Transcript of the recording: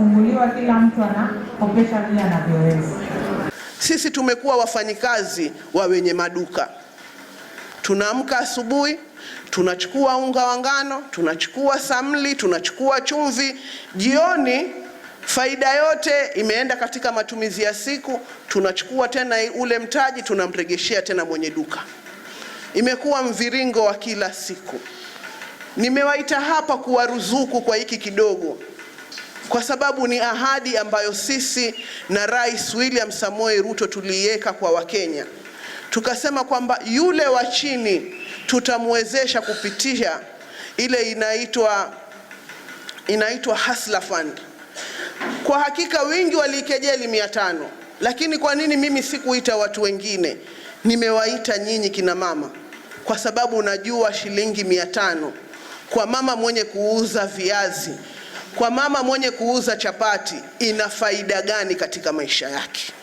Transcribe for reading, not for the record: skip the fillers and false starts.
zinafunguliwa, kila mtu anakopesha vile anavyoweza. Sisi tumekuwa wafanyikazi wa wenye maduka. Tunaamka asubuhi, tunachukua unga wa ngano, tunachukua samli, tunachukua chumvi. Jioni faida yote imeenda katika matumizi ya siku, tunachukua tena ule mtaji tunamregeshea tena mwenye duka. Imekuwa mviringo wa kila siku. Nimewaita hapa kuwaruzuku kwa hiki kidogo, kwa sababu ni ahadi ambayo sisi na Rais William Samoei Ruto tuliweka kwa Wakenya. Tukasema kwamba yule wa chini tutamwezesha kupitia ile inaitwa Hustler Fund. Kwa hakika wengi walikejeli 500, lakini kwa nini mimi sikuita watu wengine? Nimewaita nyinyi kina mama, kwa sababu unajua shilingi 500 kwa mama mwenye kuuza viazi, kwa mama mwenye kuuza chapati ina faida gani katika maisha yake?